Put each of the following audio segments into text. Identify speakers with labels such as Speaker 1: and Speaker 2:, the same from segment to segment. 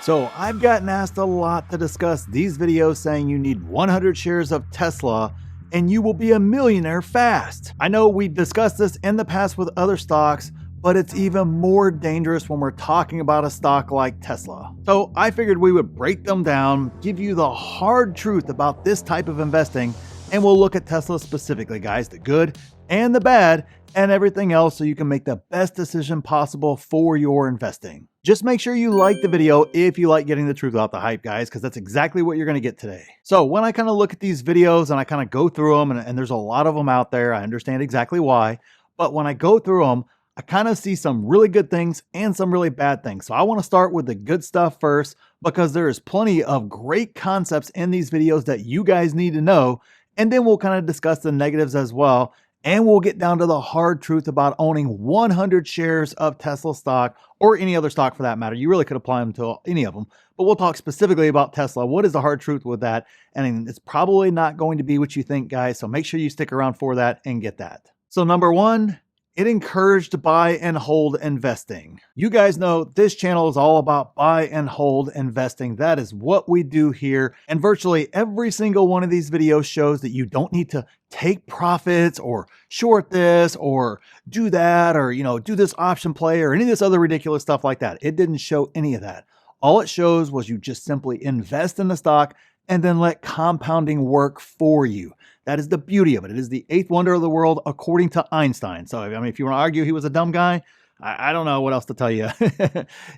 Speaker 1: So I've gotten asked a lot to discuss these videos saying you need 100 shares of Tesla and you will be a millionaire fast. I know we've discussed this in the past with other stocks, but it's even more dangerous when we're talking about a stock like Tesla. So I figured we would break them down, give you the hard truth about this type of investing, and we'll look at Tesla specifically, guys, the good and the bad and everything else so you can make the best decision possible for your investing. Just make sure you like the video if you like getting the truth without the hype, guys, because that's exactly what you're going to get today. So when I kind of look at these videos and I kind of go through them, and there's a lot of them out there, I understand exactly why, but when I go through them, I kind of see some really good things and some really bad things. So I want to start with the good stuff first, because there is plenty of great concepts in these videos that you guys need to know, and then we'll kind of discuss the negatives as well. And we'll get down to the hard truth about owning 100 shares of Tesla stock, or any other stock for that matter. You really could apply them to any of them, but we'll talk specifically about Tesla. What is the hard truth with that? And it's probably not going to be what you think, guys. So make sure you stick around for that and get that. So number one, it encouraged buy and hold investing. You guys know this channel is all about buy and hold investing. That is what we do here. And virtually every single one of these videos shows that you don't need to take profits or short this or do that, or, do this option play or any of this other ridiculous stuff like that. It didn't show any of that. All it shows was you just simply invest in the stock and then let compounding work for you. That is the beauty of it. It is the eighth wonder of the world, according to Einstein. So, if you want to argue he was a dumb guy, I don't know what else to tell you.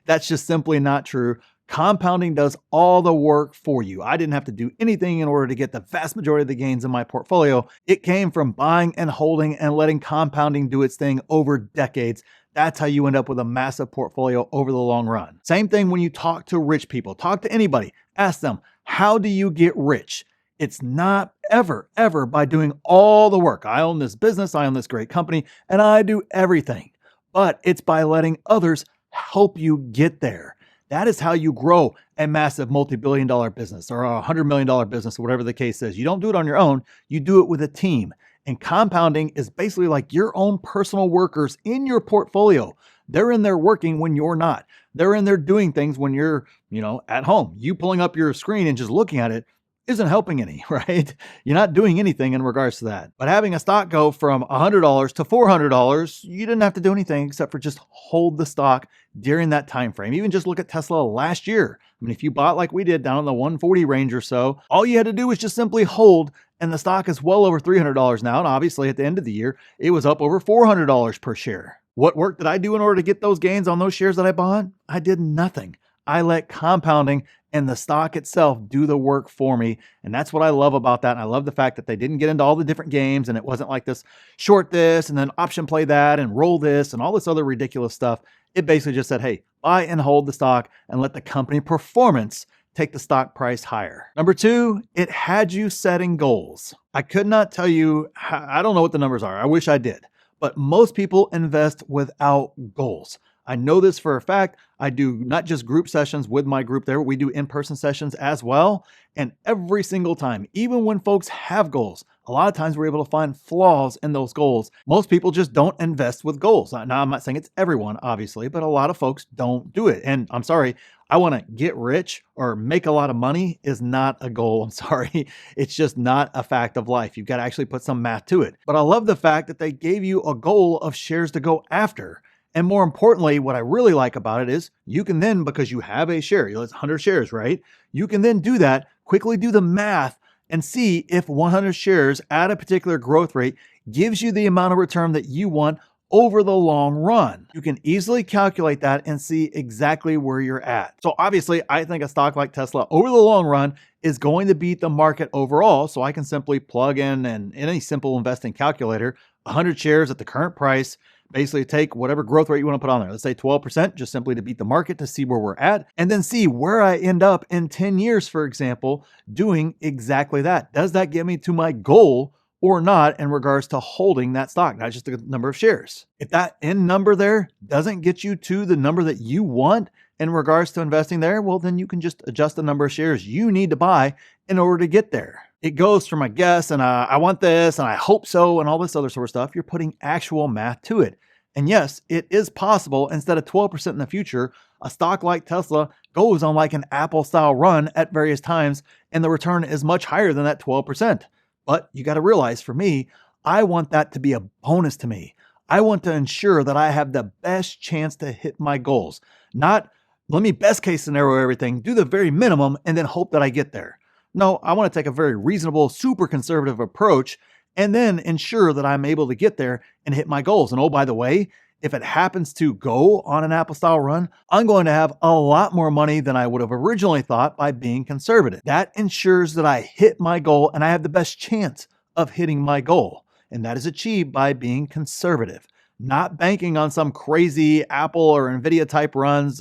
Speaker 1: That's just simply not true. Compounding does all the work for you. I didn't have to do anything in order to get the vast majority of the gains in my portfolio. It came from buying and holding and letting compounding do its thing over decades. That's how you end up with a massive portfolio over the long run. Same thing when you talk to rich people. Talk to anybody. Ask them, how do you get rich? It's not ever by doing all the work. I own this business, I own this great company, and I do everything. But it's by letting others help you get there. That is how you grow a massive multi-billion-dollar business or a $100 million business, or whatever the case is. You don't do it on your own, you do it with a team. And compounding is basically like your own personal workers in your portfolio. They're in there working when you're not. They're in there doing things when you're, at home. You pulling up your screen and just looking at it isn't helping any, right? You're not doing anything in regards to that. But having a stock go from $100 to $400, you didn't have to do anything except for just hold the stock during that time frame. Even just look at Tesla last year. If you bought like we did down in the 140 range or so, all you had to do was just simply hold, and the stock is well over $300 now. And obviously at the end of the year, it was up over $400 per share. What work did I do in order to get those gains on those shares that I bought? I did nothing. I let compounding and the stock itself do the work for me. And that's what I love about that. And I love the fact that they didn't get into all the different games, and it wasn't like this short this and then option play that and roll this and all this other ridiculous stuff. It basically just said, hey, buy and hold the stock and let the company performance take the stock price higher. Number two, it had you setting goals. I could not tell you, I don't know what the numbers are. I wish I did. But most people invest without goals. I know this for a fact. I do not just group sessions with my group there, we do in-person sessions as well. And every single time, even when folks have goals, a lot of times we're able to find flaws in those goals. Most people just don't invest with goals. Now, I'm not saying it's everyone, obviously, but a lot of folks don't do it. And I'm sorry, I want to get rich or make a lot of money is not a goal. I'm sorry. It's just not a fact of life. You've got to actually put some math to it. But I love the fact that they gave you a goal of shares to go after. And more importantly, what I really like about it is you can then, because you have a share, it's 100 shares, right? You can then do that, quickly do the math and see if 100 shares at a particular growth rate gives you the amount of return that you want over the long run. You can easily calculate that and see exactly where you're at. So obviously, I think a stock like Tesla over the long run is going to beat the market overall. So I can simply plug in any simple investing calculator, 100 shares at the current price, basically take whatever growth rate you want to put on there. Let's say 12%, just simply to beat the market to see where we're at, and then see where I end up in 10 years, for example, doing exactly that. Does that get me to my goal or not in regards to holding that stock, not just the number of shares? If that end number there doesn't get you to the number that you want in regards to investing there, well, then you can just adjust the number of shares you need to buy in order to get there. It goes from a guess and I want this and I hope so and all this other sort of stuff. You're putting actual math to it. And yes, it is possible, instead of 12% in the future, A stock like Tesla goes on like an Apple style run at various times, and the return is much higher than that 12%. But you got to realize, for me, I want that to be a bonus to me. I want to ensure that I have the best chance to hit my goals. Not, let me best case scenario everything, do the very minimum, and then hope that I get there. No, I want to take a very reasonable, super conservative approach and then ensure that I'm able to get there and hit my goals. And oh, by the way, if it happens to go on an Apple style run, I'm going to have a lot more money than I would have originally thought by being conservative. That ensures that I hit my goal and I have the best chance of hitting my goal. And that is achieved by being conservative, not banking on some crazy Apple or Nvidia type runs,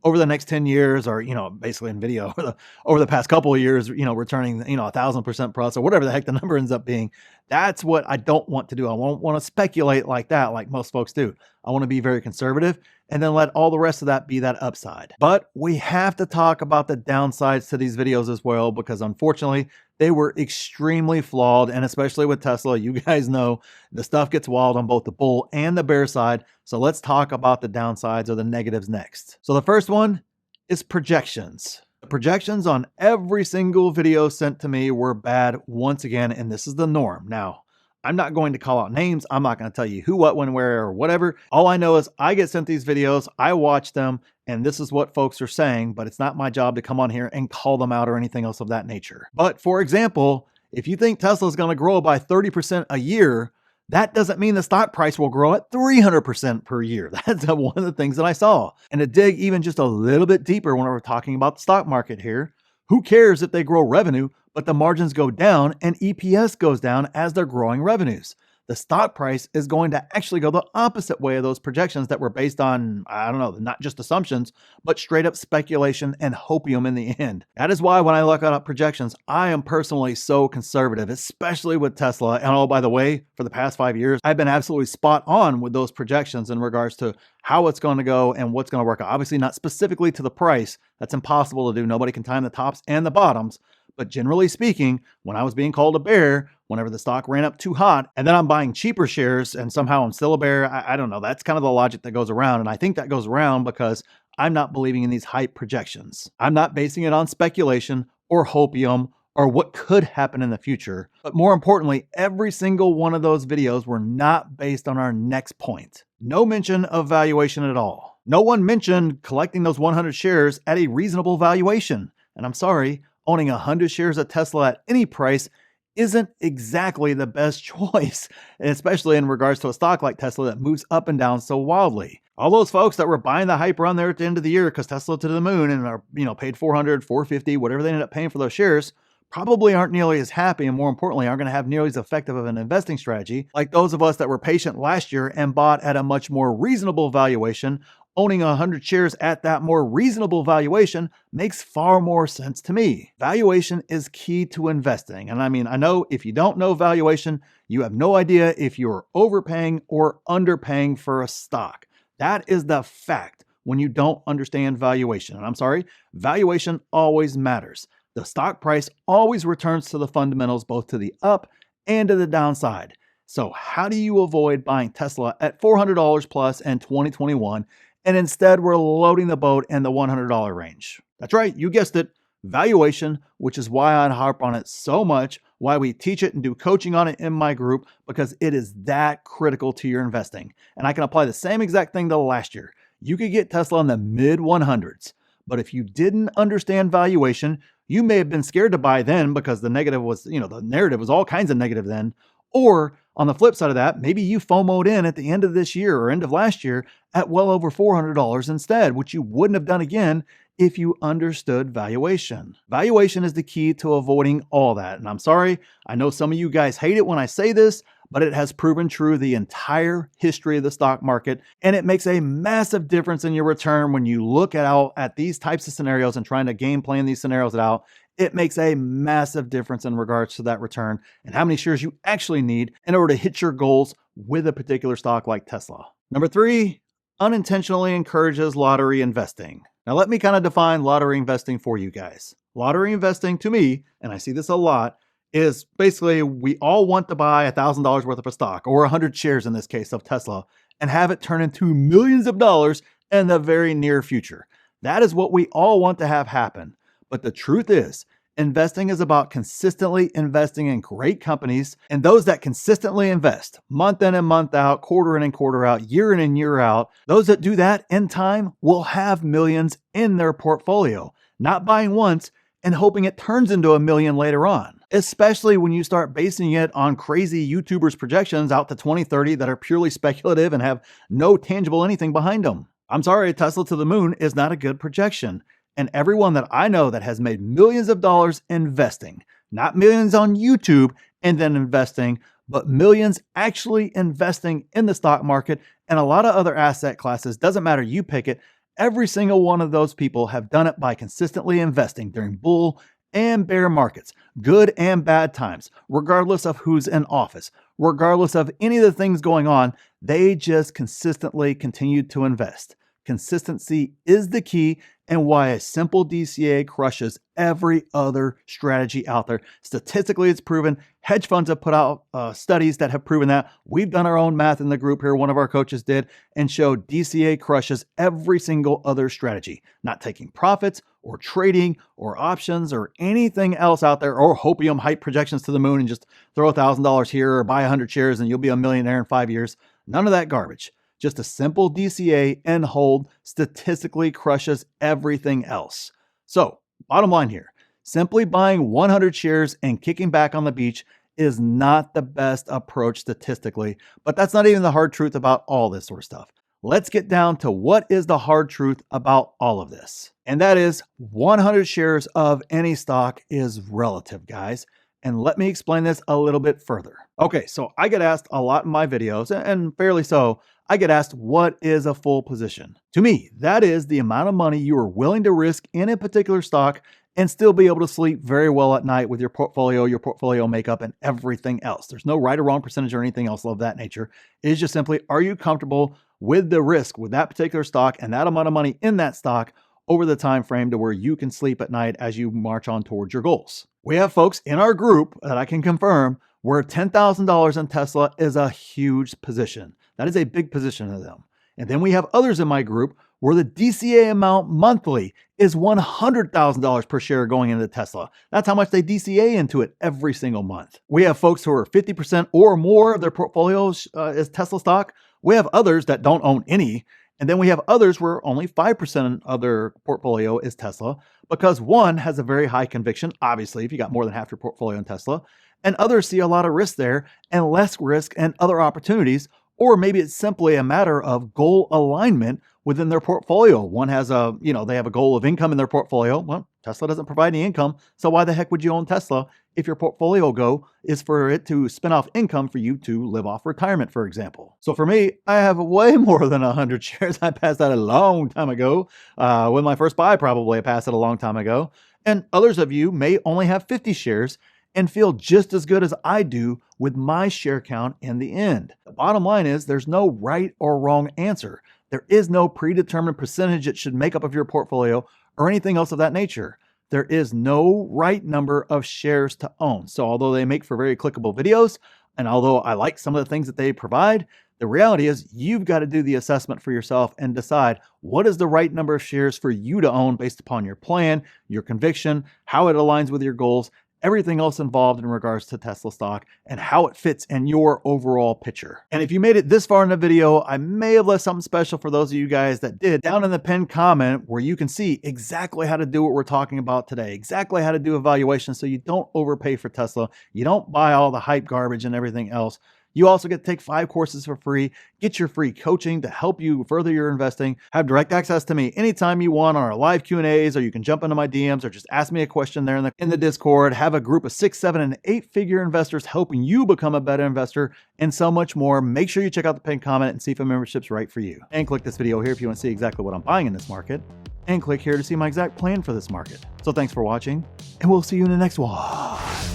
Speaker 1: over the next 10 years, or, basically Nvidia over the past couple of years, returning, 1,000% plus or whatever the heck the number ends up being. That's what I don't want to do. I won't want to speculate like that, like most folks do. I want to be very conservative and then let all the rest of that be that upside. But we have to talk about the downsides to these videos as well, because unfortunately, they were extremely flawed. And especially with Tesla, you guys know the stuff gets wild on both the bull and the bear side. So let's talk about the downsides or the negatives next. So the first one is projections. The projections on every single video sent to me were bad once again, and this is the norm. Now, I'm not going to call out names. I'm not going to tell you who, what, when, where, or whatever. All I know is I get sent these videos, I watch them, and this is what folks are saying, but it's not my job to come on here and call them out or anything else of that nature. But for example, if you think Tesla is going to grow by 30% a year, that doesn't mean the stock price will grow at 300% per year. That's one of the things that I saw. And to dig even just a little bit deeper when we're talking about the stock market here, who cares if they grow revenue, but the margins go down and EPS goes down as they're growing revenues? The stock price is going to actually go the opposite way of those projections that were based on, I don't know, not just assumptions, but straight up speculation and hopium in the end. That is why when I look at projections, I am personally so conservative, especially with Tesla. And oh, by the way, for the past 5 years, I've been absolutely spot on with those projections in regards to how it's going to go and what's going to work out. Obviously, not specifically to the price. That's impossible to do. Nobody can time the tops and the bottoms. But generally speaking, when I was being called a bear, whenever the stock ran up too hot, and then I'm buying cheaper shares and somehow I'm still a bear, I don't know. That's kind of the logic that goes around. And I think that goes around because I'm not believing in these hype projections. I'm not basing it on speculation or hopium or what could happen in the future. But more importantly, every single one of those videos were not based on our next point. No mention of valuation at all. No one mentioned collecting those 100 shares at a reasonable valuation. And I'm sorry, owning 100 shares of Tesla at any price isn't exactly the best choice, especially in regards to a stock like Tesla that moves up and down so wildly. All those folks that were buying the hype run there at the end of the year because Tesla to the moon and are, paid 400, 450, whatever they ended up paying for those shares, probably aren't nearly as happy, and more importantly, aren't going to have nearly as effective of an investing strategy like those of us that were patient last year and bought at a much more reasonable valuation. Owning 100 shares at that more reasonable valuation makes far more sense to me. Valuation is key to investing. And I know if you don't know valuation, you have no idea if you're overpaying or underpaying for a stock. That is the fact when you don't understand valuation. And I'm sorry, valuation always matters. The stock price always returns to the fundamentals, both to the up and to the downside. So how do you avoid buying Tesla at $400 plus in 2021? And instead, we're loading the boat in the $100 range. That's right, you guessed it, valuation, which is why I harp on it so much, why we teach it and do coaching on it in my group, because it is that critical to your investing. And I can apply the same exact thing to last year. You could get Tesla in the mid 100s, but if you didn't understand valuation, you may have been scared to buy then because the negative was, the narrative was all kinds of negative then. Or on the flip side of that, maybe you FOMO'd in at the end of this year or end of last year at well over $400 instead, which you wouldn't have done again if you understood valuation. Valuation is the key to avoiding all that. And I'm sorry, I know some of you guys hate it when I say this, but it has proven true the entire history of the stock market. And it makes a massive difference in your return when you look at these types of scenarios and trying to game plan these scenarios out. It makes a massive difference in regards to that return and how many shares you actually need in order to hit your goals with a particular stock like Tesla. Number 3, unintentionally encourages lottery investing. Now let me kind of define lottery investing for you guys. Lottery investing to me, and I see this a lot, is basically we all want to buy $1,000 worth of a stock or 100 shares in this case of Tesla and have it turn into millions of dollars in the very near future. That is what we all want to have happen. But the truth is, investing is about consistently investing in great companies, and those that consistently invest month in and month out, quarter in and quarter out, year in and year out, those that do that in time will have millions in their portfolio, not buying once and hoping it turns into a million later on, especially when you start basing it on crazy YouTubers' projections out to 2030 that are purely speculative and have no tangible anything behind them. I'm sorry, Tesla to the moon is not a good projection. And everyone that I know that has made millions of dollars investing, not millions on YouTube and then investing, but millions actually investing in the stock market and a lot of other asset classes, doesn't matter, you pick it. Every single one of those people have done it by consistently investing during bull and bear markets, good and bad times, regardless of who's in office, regardless of any of the things going on. They just consistently continued to invest. Consistency is the key, and why a simple DCA crushes every other strategy out there. Statistically, it's proven. Hedge funds have put out studies that have proven that. We've done our own math in the group here. One of our coaches did and showed DCA crushes every single other strategy. Not taking profits or trading or options or anything else out there, or hopium hype projections to the moon and just throw $1,000 here or buy 100 shares and you'll be a millionaire in 5 years. None of that garbage. Just a simple DCA and hold statistically crushes everything else. So, bottom line here, simply buying 100 shares and kicking back on the beach is not the best approach statistically, but that's not even the hard truth about all this sort of stuff. Let's get down to what is the hard truth about all of this. And that is 100 shares of any stock is relative, guys. And let me explain this a little bit further. Okay, so I get asked a lot in my videos, and fairly so, I get asked, what is a full position? To me, that is the amount of money you are willing to risk in a particular stock and still be able to sleep very well at night with your portfolio makeup, and everything else. There's no right or wrong percentage or anything else of that nature. It is just simply, are you comfortable with the risk with that particular stock and that amount of money in that stock over the time frame to where you can sleep at night as you march on towards your goals? We have folks in our group that I can confirm where $10,000 in Tesla is a huge position. That is a big position to them. And then we have others in my group where the DCA amount monthly is $100,000 per share going into Tesla. That's how much they DCA into it every single month. We have folks who are 50% or more of their portfolios is Tesla stock. We have others that don't own any. And then we have others where only 5% of their portfolio is Tesla, because one has a very high conviction, obviously, if you got more than half your portfolio in Tesla, and others see a lot of risk there and less risk and other opportunities. Or maybe it's simply a matter of goal alignment within their portfolio. One has they have a goal of income in their portfolio. Well, Tesla doesn't provide any income. So why the heck would you own Tesla if your portfolio goal is for it to spin off income for you to live off retirement, for example? So for me, I have way more than 100 shares. I passed that a long time ago. With my first buy, probably I passed it a long time ago. And others of you may only have 50 shares and feel just as good as I do with my share count in the end. The bottom line is there's no right or wrong answer. There is no predetermined percentage it should make up of your portfolio or anything else of that nature. There is no right number of shares to own. So although they make for very clickable videos, and although I like some of the things that they provide, the reality is you've got to do the assessment for yourself and decide what is the right number of shares for you to own based upon your plan, your conviction, how it aligns with your goals, everything else involved in regards to Tesla stock and how it fits in your overall picture. And if you made it this far in the video, I may have left something special for those of you guys that did down in the pinned comment where you can see exactly how to do what we're talking about today, exactly how to do evaluation so you don't overpay for Tesla, you don't buy all the hype garbage and everything else. You also get to take 5 courses for free, get your free coaching to help you further your investing, have direct access to me anytime you want on our live Q&As, or you can jump into my DMs or just ask me a question there in the Discord, have a group of 6, 7, and 8-figure investors helping you become a better investor, and so much more. Make sure you check out the pinned comment and see if a membership's right for you. And click this video here if you want to see exactly what I'm buying in this market, and click here to see my exact plan for this market. So thanks for watching, and we'll see you in the next one.